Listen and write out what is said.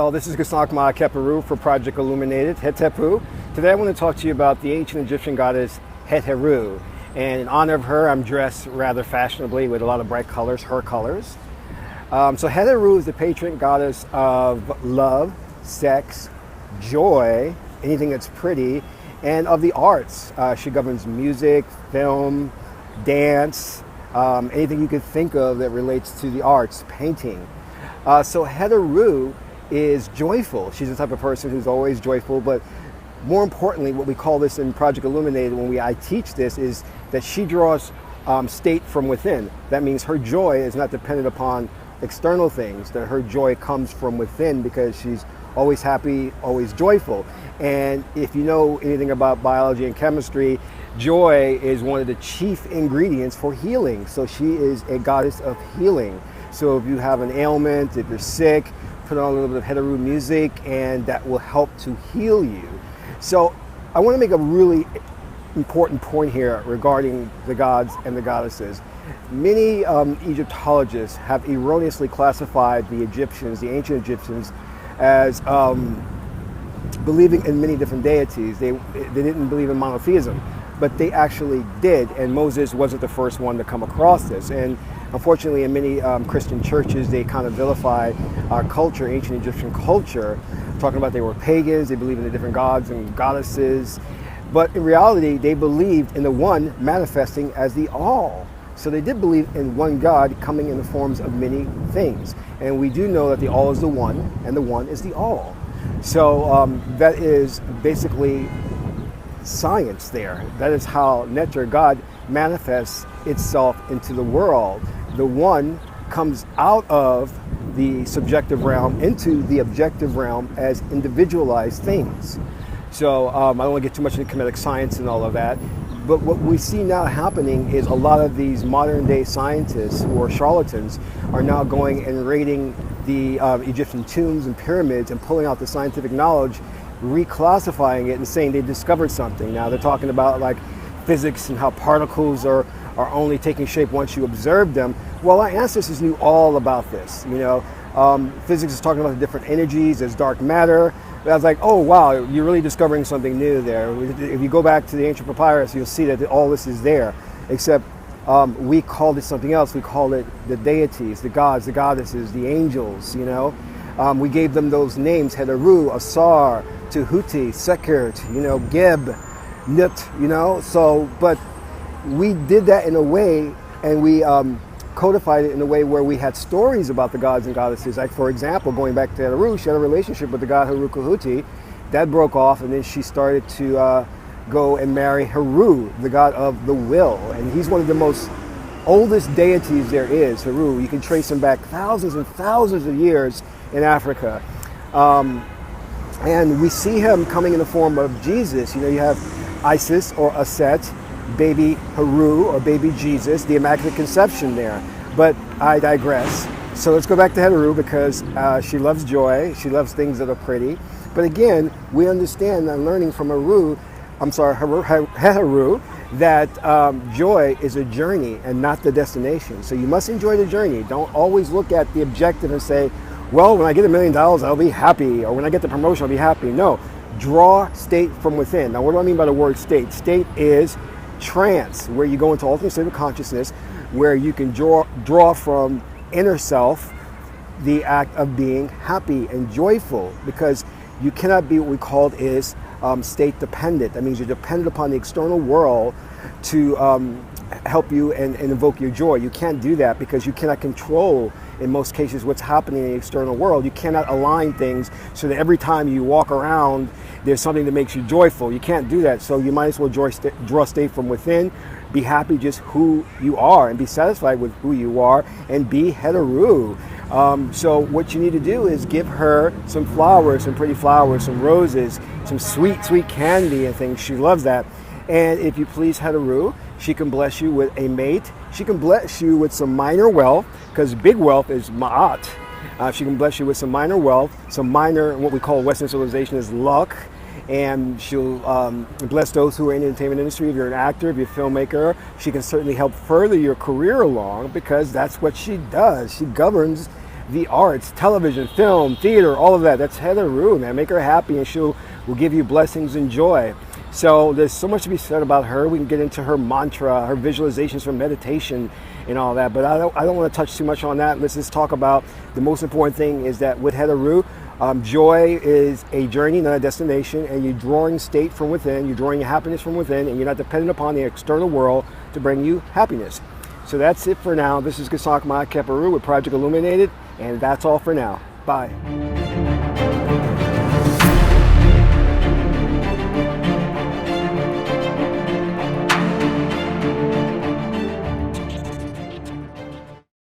Well, this is Gasakma Keperu for Project Illuminated, Het-Heru. Today I want to talk to you about the ancient Egyptian goddess Het-Heru. And in honor of her, I'm dressed rather fashionably with a lot of bright colors, her colors. So Het-Heru is the patron goddess of love, sex, joy, anything that's pretty, and of the arts. She governs music, film, dance, anything you could think of that relates to the arts, painting. So Het-Heru is joyful. She's the type of person who's always joyful, but more importantly, what we call this in Project Illuminated when I teach this is that she draws state from within. That means her joy is not dependent upon external things, that her joy comes from within because she's always happy, always joyful. And if you know anything about biology and chemistry, joy is one of the chief ingredients for healing. So she is a goddess of healing. So if you have an ailment, if you're sick, put on a little bit of Het-Heru music and that will help to heal you. So I want to make a really important point here regarding the gods and the goddesses. Many Egyptologists have erroneously classified the Egyptians, the ancient Egyptians, as believing in many different deities. They didn't believe in monotheism, but they actually did, and Moses wasn't the first one to come across this. And unfortunately, in many Christian churches, they kind of vilify our culture, ancient Egyptian culture, talking about they were pagans, they believed in the different gods and goddesses. But in reality, they believed in the one manifesting as the all. So they did believe in one God coming in the forms of many things. And we do know that the all is the one, and the one is the all. So that is basically science there. That is how Neter, God, manifests itself into the world. The one comes out of the subjective realm into the objective realm as individualized things. So I don't want to get too much into kinetic science and all of that, but what we see now happening is a lot of these modern day scientists who are charlatans are now going and raiding the Egyptian tombs and pyramids and pulling out the scientific knowledge, reclassifying it and saying they discovered something. Now they're talking about like physics and how particles are only taking shape once you observe them. Well, our ancestors knew all about this. You know, physics is talking about the different energies, there's dark matter. But I was like, oh wow, you're really discovering something new there. If you go back to the ancient papyrus, you'll see that all this is there, except we called it something else. We called it the deities, the gods, the goddesses, the angels, you know. We gave them those names, Het-Heru, Asar, Tehuti, Sekert, you know, Geb, Nut, you know. So, but we did that in a way, and we codified it in a way where we had stories about the gods and goddesses. Like, for example, going back to Het-Heru, she had a relationship with the god Heru. That broke off, and then she started to go and marry Heru, the god of the will. And he's one of the most oldest deities there is, Heru. You can trace him back thousands and thousands of years in Africa. And we see him coming in the form of Jesus. You know, you have Isis or Aset, baby Heru or baby Jesus, the Immaculate Conception there. But I digress. So let's go back to Het-Heru because she loves joy. She loves things that are pretty. But again, we understand and learning from Het-Heru, that joy is a journey and not the destination. So you must enjoy the journey. Don't always look at the objective and say, well, when I get $1 million, I'll be happy. Or when I get the promotion, I'll be happy. No, draw state from within. Now, what do I mean by the word state? State is trance, where you go into alternate state of consciousness, where you can draw from inner self the act of being happy and joyful, because you cannot be what we called is state dependent. That means you're dependent upon the external world to help you and invoke your joy. You can't do that because you cannot control, in most cases, what's happening in the external world. You cannot align things so that every time you walk around, there's something that makes you joyful. You can't do that. So you might as well draw state from within, be happy just who you are and be satisfied with who you are and be Het-Heru. So what you need to do is give her some flowers, some pretty flowers, some roses, some sweet, sweet candy and things. She loves that. And if you please Het-Heru, she can bless you with a mate. She can bless you with some minor wealth, because big wealth is ma'at. She can bless you with some minor wealth, some minor, what we call Western civilization is luck. And she'll bless those who are in the entertainment industry. If you're an actor, if you're a filmmaker, she can certainly help further your career along, because that's what she does. She governs the arts, television, film, theater, all of that. That's Het-Heru, man. Make her happy and she'll will give you blessings and joy. So there's so much to be said about her. We can get into her mantra, her visualizations for meditation and all that, but I don't want to touch too much on that. Let's just talk about the most important thing is that with Het-Heru, joy is a journey, not a destination, and you're drawing state from within, you're drawing happiness from within, and you're not dependent upon the external world to bring you happiness. So that's it for now. This is Gasak Ma Keperu with Project Illuminated, and that's all for now. Bye.